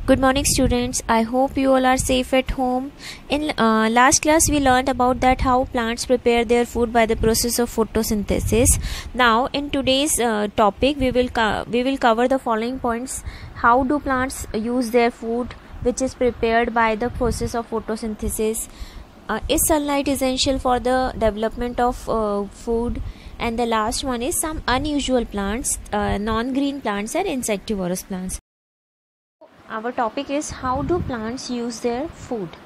Good morning students. I hope you all are safe at home. In last class we learned about that how plants prepare their food by the process of photosynthesis. Now in today's topic we will cover the following points. How do plants use their food which is prepared by the process of photosynthesis? Is sunlight essential for the development of food? And the last one is some unusual plants, non-green plants and insectivorous plants. Our topic is how do plants use their food.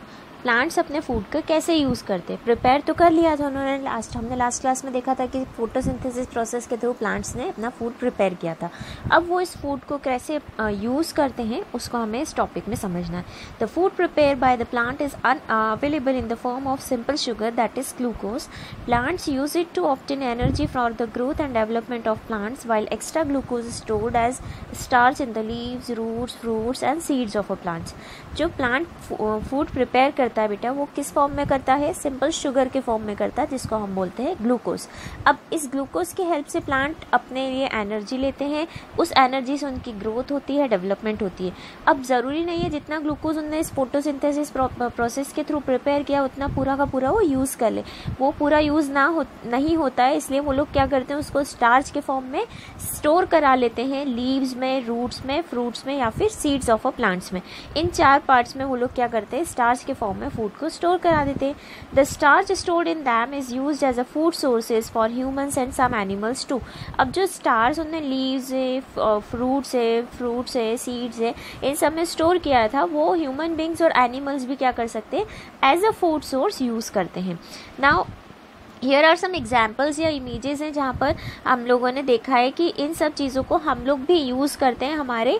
Plants अपने food का कैसे use करते हैं. Prepare तो कर लिया था उन्होंने. हमने लास्ट क्लास में देखा था कि फोटोसिंथेसिस प्रोसेस के थ्रू प्लांट्स ने अपना फूड प्रिपेयर किया था. अब वो इस फूड को कैसे यूज़ करते हैं उसको हमें इस टॉपिक में समझना है. The food prepare by the plant is available in the form of simple sugar that is glucose. Plants use it to obtain energy for the growth and development of plants while extra glucose stored as starch in the leaves, roots, fruits and seeds of a plants. जो plant food prepare करता है बेटा वो किस form में करता है? Simple sugar के फॉर्म में करता है जिसको हम बोलते हैं ग्लूकोज. अब इस ग्लूकोज की हेल्प से प्लांट अपने लिए एनर्जी लेते हैं. उस एनर्जी से उनकी ग्रोथ होती है, डेवलपमेंट होती है. अब ज़रूरी नहीं है जितना ग्लूकोज उन्होंने इस फोटोसिंथेसिस प्रोसेस के थ्रू प्रिपेयर किया उतना पूरा का पूरा वो यूज़ कर ले. वो पूरा यूज़ नहीं होता है, इसलिए वो लोग क्या करते हैं उसको स्टार्च के फॉर्म में स्टोर करा लेते हैं. लीव्स में, रूट्स में, फ्रूट्स में या फिर सीड्स ऑफ अ प्लांट्स में. इन 4 पार्ट्स में वो लोग क्या करते हैं स्टार्च के फॉर्म में फूड को स्टोर करा देते हैं. The starch stored in them is used as a food sources for humans and some animals too. अब जो स्टार्च उन्होंने लीव्स है, फ्रूट्स है, सीड्स है, इन सब में स्टोर किया था वो ह्यूमन बींग्स और एनिमल्स भी क्या कर सकते हैं as a food source use करते हैं. Now here are some examples या इमेजेस हैं जहाँ पर हम लोगों ने देखा है कि इन सब चीज़ों को हम लोग भी यूज़ करते हैं हमारे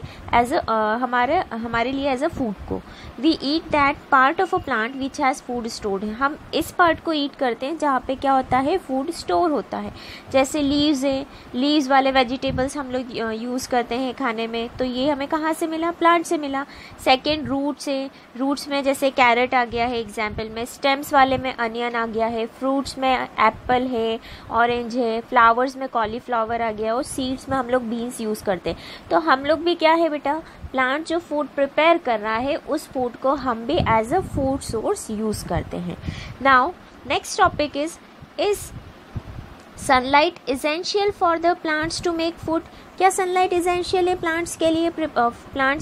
लिए एज अ फूड को. We eat that part of a plant which has food stored. हम इस पार्ट को ईट करते हैं जहाँ पे क्या होता है फूड स्टोर होता है. जैसे लीव्स है, लीव्स वाले वेजिटेबल्स हम लोग यूज़ करते हैं खाने में, तो ये हमें कहाँ से मिला? प्लांट से मिला. सेकेंड रूट्स है, रूट्स में जैसे कैरेट आ गया है एग्जाम्पल में. स्टेम्स वाले में अनियन आ गया है. फ्रूट्स में एप्पल है, ऑरेंज है. फ्लावर्स में कॉलीफ्लावर आ गया. और सीड्स में हम लोग बीन्स यूज़ करते हैं. तो हम लोग भी क्या है बेटा, प्लांट जो फूड प्रिपेयर कर रहा है उस फूड को हम भी as a food source use करते हैं. Now next topic is sunlight essential for the plants to make food. क्या सनलाइट इसेंशियल है प्लांट्स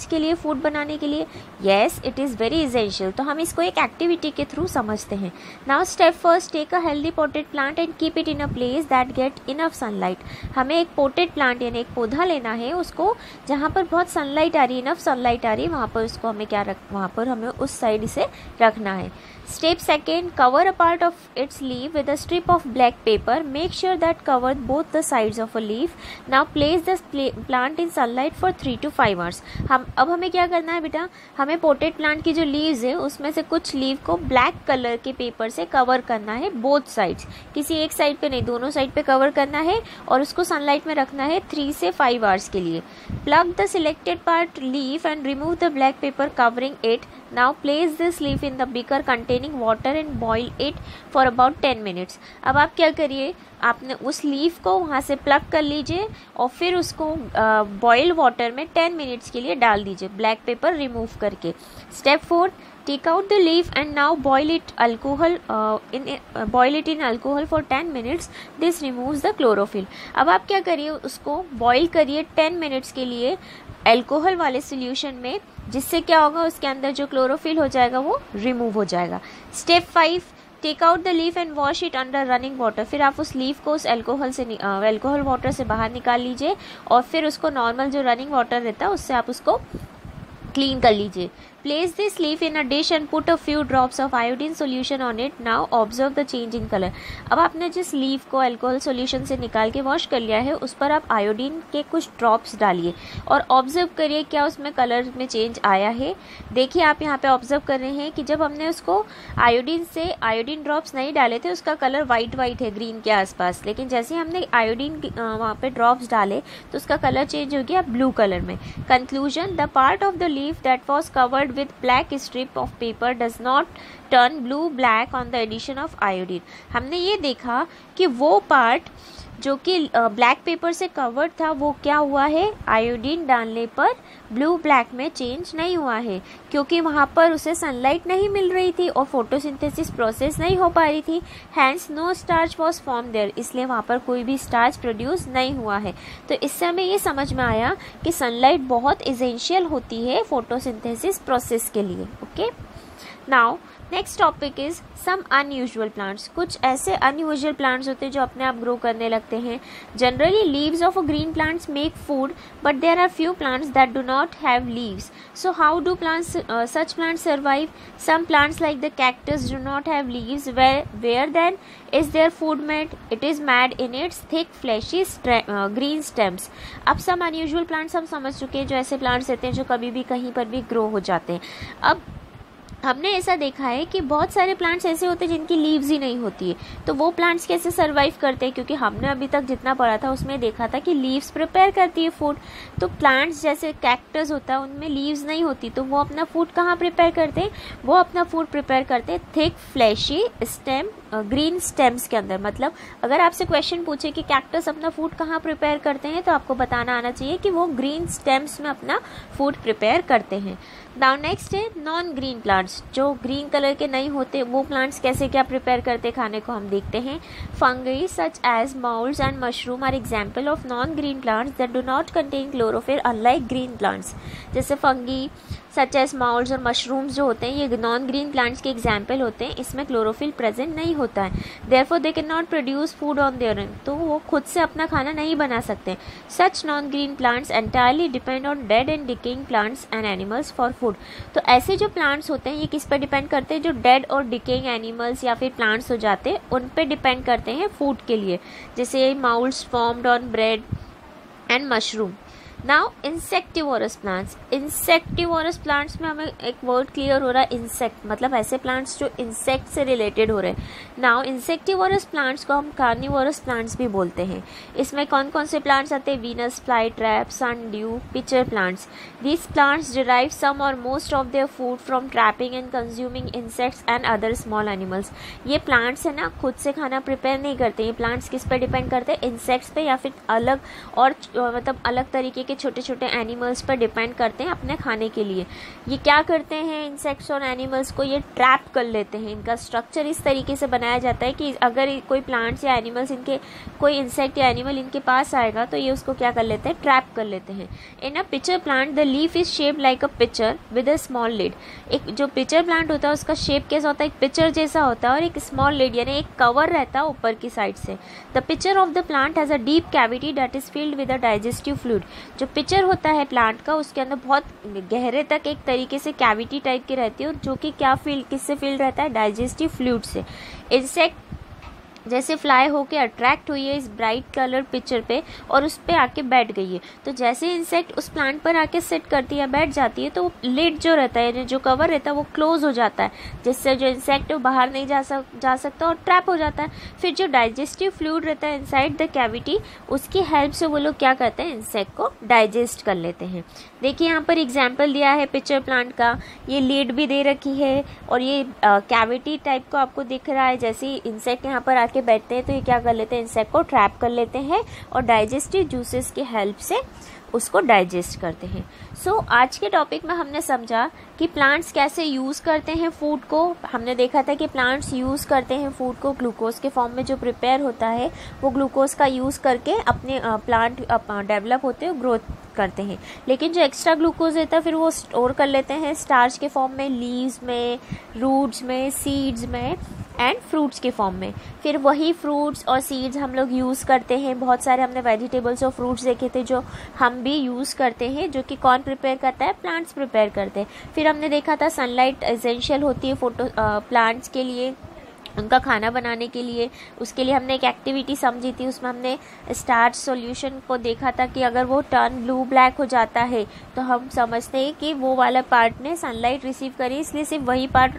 के लिए फूड बनाने के लिए? Yes, it is very essential. तो हम इसको एक एक्टिविटी के थ्रू समझते हैं. Now step first, take a healthy potted plant and keep it in a place that get enough sunlight. हमें एक पोटेड प्लांट यानी एक पौधा लेना है, उसको जहाँ पर बहुत सनलाइट आ रही है, इनफ सनलाइट आ रही है, वहाँ पर उसको हमें वहाँ पर हमें उस साइड से रखना है. Step second, cover a part of its leaf with a strip of black paper. Make sure that cover both the sides of a leaf. Now place the plant in sunlight for 3 to 5 hours. अब हमें क्या करना है बेटा, हमें potted plant की जो leaves है उसमें से कुछ लीव को ब्लैक कलर के पेपर से कवर करना है बोथ साइड्स. किसी एक साइड पे नहीं, दोनों साइड पे कवर करना है और उसको सनलाइट में रखना है 3 से 5 आवर्स के लिए. Plug the selected part leaf and remove the black paper covering it. Now place this leaf in the beaker containing water and boil it for about 10 minutes. अब आप क्या करिए, आपने उस लीफ को वहाँ से प्लग कर लीजिए और फिर उसको बॉयल वाटर में 10 मिनट्स के लिए डाल दीजिए ब्लैक पेपर रिमूव करके. Step 4, take out the leaf and now boil it in alcohol for 10 minutes. This removes the chlorophyll. अब आप क्या करिए, उसको बॉईल करिए 10 मिनट्स के लिए अल्कोहल वाले सोल्यूशन में, जिससे क्या होगा उसके अंदर जो क्लोरोफिल हो जाएगा वो रिमूव हो जाएगा. Step 5, take out the leaf and wash it under running water. फिर आप उस लीफ को उस अल्कोहल वाटर से बाहर निकाल लीजिए और फिर उसको नॉर्मल जो रनिंग वाटर रहता है उससे आप उसको क्लीन कर लीजिए. Place this leaf in a dish and put a few drops of iodine solution on it. Now observe the change in color. अब आपने जिस लीफ को अल्कोहल सॉल्यूशन से निकाल के वॉश कर लिया है उस पर आप आयोडीन के कुछ ड्रॉप्स डालिए और ऑब्जर्व करिए क्या उसमें कलर में चेंज आया है. देखिए आप यहाँ पे ऑब्जर्व कर रहे हैं कि जब हमने उसको आयोडीन ड्रॉप्स नहीं डाले थे उसका कलर वाइट है ग्रीन के आसपास, लेकिन जैसे हमने आयोडीन वहाँ पे ड्रॉप्स डाले तो उसका कलर चेंज हो गया ब्लू कलर में. Conclusion, the part of the leaf that was covered with black strip of paper does not turn blue black on the addition of iodine. हमने ये देखा कि वो पार्ट जो कि ब्लैक पेपर से कवर्ड था वो क्या हुआ है, आयोडीन डालने पर ब्लू ब्लैक में चेंज नहीं हुआ है, क्योंकि वहाँ पर उसे सनलाइट नहीं मिल रही थी और फोटोसिंथेसिस प्रोसेस नहीं हो पा रही थी। Hence no starch was form there, इसलिए वहाँ पर कोई भी स्टार्च प्रोड्यूस नहीं हुआ है। तो इससे हमें ये समझ में आया कि सनलाइट बहुत एसेंशियल होती है फोटोसिंथेसिस प्रोसेस के लिए। Okay, now next topic is some unusual plants. कुछ ऐसे अनयूजुअल प्लांट्स होते हैं जो अपने आप ग्रो करने लगते हैं। Generally leaves of green plants make food, but there are few plants that do not have leaves. So how do plants such plants survive? Some plants like the cactus do not have leaves. Where then is their food made? It is made in its thick fleshy green stems. अब some unusual plants हम समझ चुके हैं, जो ऐसे plants रहते हैं जो कभी भी कहीं पर भी ग्रो हो जाते हैं। अब हमने ऐसा देखा है कि बहुत सारे प्लांट्स ऐसे होते हैं जिनकी लीव्स ही नहीं होती है, तो वो प्लांट्स कैसे सरवाइव करते हैं, क्योंकि हमने अभी तक जितना पढ़ा था उसमें देखा था कि लीव्स प्रिपेयर करती है फूड। तो प्लांट्स जैसे कैक्टस होता है उनमें लीव्स नहीं होती, तो वो अपना फूड कहाँ प्रिपेयर करते हैं, वो अपना फूड प्रिपेयर करते हैं thick fleshy stem green stems के अंदर। मतलब अगर आपसे क्वेश्चन पूछे कि कैक्टस अपना फूड कहाँ प्रिपेयर करते हैं, तो आपको बताना आना चाहिए कि वो ग्रीन स्टेम्स में अपना फूड प्रिपेयर करते हैं। नाउ नेक्स्ट है नॉन ग्रीन प्लांट्स, जो ग्रीन कलर के नहीं होते, वो प्लांट्स कैसे क्या प्रिपेयर करते हैं खाने को हम देखते हैं। Fungi such as moulds and mushroom are example of non green plants that do not contain chlorophyll unlike green plants. जैसे फंगी सच एज माउल्स और मशरूम्स जो होते हैं ये नॉन ग्रीन प्लांट्स के एग्जाम्पल होते हैं, इसमें क्लोरोफिल प्रेजेंट नहीं होता है। Therefore they can not produce food on their own, तो वो खुद से अपना खाना नहीं बना सकते। Such non green plants entirely depend on dead and decaying plants and animals for food. तो ऐसे जो प्लांट्स होते हैं ये किस पर डिपेंड करते हैं, जो डेड और डिकेइंग एनिमल्स या फिर प्लांट्स हो जाते हैं उन पे डिपेंड करते हैं फूड के लिए, जैसे moulds formed on bread and mushroom. Now insectivorous plants, insectivorous plants में हमें एक वर्ड क्लियर हो रहा है, इंसेक्ट मतलब ऐसे प्लांट्स जो इंसेक्ट से रिलेटेड हो रहे हैं। नाउ इंसेक्टिवोरस प्लांट्स को हम कार्निवोरस प्लांट्स भी बोलते हैं। इसमें कौन कौन से प्लांट्स आते हैं, Venus fly trap, sundew, pitcher plants. These plants derive some और most of their food from trapping and consuming insects and other small animals. ये प्लांट्स है ना खुद से खाना प्रिपेयर नहीं करते, ये प्लांट्स किस पर डिपेंड करते हैं, इंसेक्ट्स पे या फिर अलग और मतलब अलग तरीके के छोटे छोटे एनिमल्स पर डिपेंड करते हैं अपने खाने के लिए। ये क्या करते हैं, इंसेक्ट्स और एनिमल्स को ये ट्रैप कर लेते हैं। इनका स्ट्रक्चर इस तरीके से बनाया जाता है कि अगर कोई प्लांट्स या एनिमल्स इनके कोई इंसेक्ट या एनिमल इनके पास आएगा तो ये उसको क्या कर लेते हैं, ट्रैप कर लेते हैं। In a pitcher plant the leaf is shape like a pitcher with a small lid. एक जो पिचर प्लांट होता है उसका शेप कैसा होता है, एक पिचर जैसा होता है और एक स्मॉल लिड यानी एक कवर रहता है ऊपर की साइड से। The pitcher of the plant has a deep cavity that is filled with a digestive fluid. जो पिक्चर होता है प्लांट का उसके अंदर बहुत गहरे तक एक तरीके से कैविटी टाइप की रहती है और जो कि क्या फील्ड किससे फील्ड रहता है, डाइजेस्टिव फ्लूइड से। इंसेक्ट जैसे फ्लाई होके अट्रैक्ट हुई है इस ब्राइट कलर पिक्चर पे और उस पर आके बैठ गई है, तो जैसे इंसेक्ट उस प्लांट पर आके सिट करती है बैठ जाती है तो लिड जो रहता है यानी जो कवर रहता है वो क्लोज हो जाता है, जिससे जो इंसेक्ट है वो बाहर नहीं जा सकता और ट्रैप हो जाता है। फिर जो डाइजेस्टिव फ्लूइड रहता है इनसाइड द कैविटी उसकी हेल्प से वो लोग क्या करते हैं, इंसेक्ट को डाइजेस्ट कर लेते हैं। देखिए यहाँ पर एग्जाम्पल दिया है पिक्चर प्लांट का, ये लीड भी दे रखी है और ये कैविटी टाइप को आपको दिख रहा है। जैसे इंसेक्ट यहाँ पर के बैठते हैं तो ये क्या कर लेते हैं, इंसेक्ट को ट्रैप कर लेते हैं और डाइजेस्टिव जूसेस की हेल्प से उसको डाइजेस्ट करते हैं। सो आज के टॉपिक में हमने समझा कि प्लांट्स कैसे यूज़ करते हैं फूड को। हमने देखा था कि प्लांट्स यूज़ करते हैं फूड को ग्लूकोज के फॉर्म में जो प्रिपेयर होता है वो ग्लूकोज का यूज़ करके अपने प्लांट डेवलप होते हैं, ग्रोथ करते हैं। लेकिन जो एक्स्ट्रा ग्लूकोज रहता है फिर वो स्टोर कर लेते हैं स्टार्च के फॉर्म में, लीव्स में, रूट्स में, सीड्स में एंड फ्रूट्स के फॉर्म में। फिर वही फ्रूट्स और सीड्स हम लोग यूज़ करते हैं। बहुत सारे हमने वेजिटेबल्स और फ्रूट्स देखे थे जो हम भी यूज़ करते हैं, जो कि कौन प्रिपेयर करता है, प्लांट्स प्रिपेयर करते हैं। फिर हमने देखा था सनलाइट एसेंशियल होती है प्लांट्स के लिए, उनका खाना बनाने के लिए। उसके लिए हमने एक एक्टिविटी समझी थी, उसमें हमने स्टार्च सॉल्यूशन को देखा था कि अगर वो टर्न ब्लू ब्लैक हो जाता है तो हम समझते हैं कि वो वाला पार्ट ने सनलाइट रिसीव करी, इसलिए सिर्फ वही पार्ट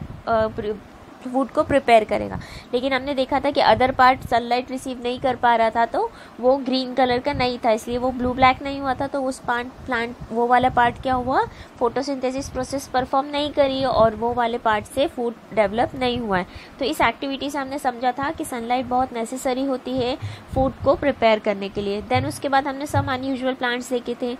फूड को प्रिपेयर करेगा। लेकिन हमने देखा था कि अदर पार्ट सनलाइट रिसीव नहीं कर पा रहा था, तो वो ग्रीन कलर का नहीं था, इसलिए वो ब्लू ब्लैक नहीं हुआ था। तो उस प्लांट वो वाला पार्ट क्या हुआ, फोटोसिंथेसिस प्रोसेस परफॉर्म नहीं करी और वो वाले पार्ट से फूड डेवलप नहीं हुआ है। तो इस एक्टिविटी से हमने समझा था कि सनलाइट बहुत नेसेसरी होती है फूड को प्रिपेयर करने के लिए। देन उसके बाद हमने सम अनयूजुअल प्लांट्स देखे थे,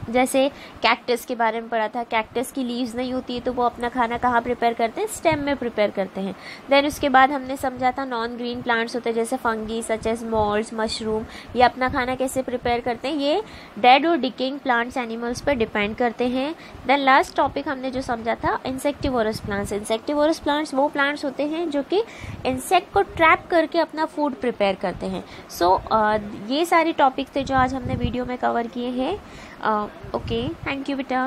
जैसे कैक्टस के बारे में पढ़ा था। कैक्टस की लीव्स नहीं होती है तो वो अपना खाना कहाँ प्रिपेयर करते हैं, स्टेम में प्रिपेयर करते हैं। देन उसके बाद हमने समझा था नॉन ग्रीन प्लांट्स होते हैं जैसे फंगी सच एज मॉल्ड्स, मशरूम, ये अपना खाना कैसे प्रिपेयर करते हैं, ये डेड और डिकेइंग प्लांट्स एनिमल्स पर डिपेंड करते हैं। देन लास्ट टॉपिक हमने जो समझा था इंसेक्टिवोरस प्लांट्स। इंसेक्टिवोरस प्लांट्स वो प्लांट्स होते हैं जो कि इंसेक्ट को ट्रैप करके अपना फूड प्रिपेयर करते हैं। सो ये सारे टॉपिक थे जो आज हमने वीडियो में कवर किए हैं। ओके, थैंक यू बेटा।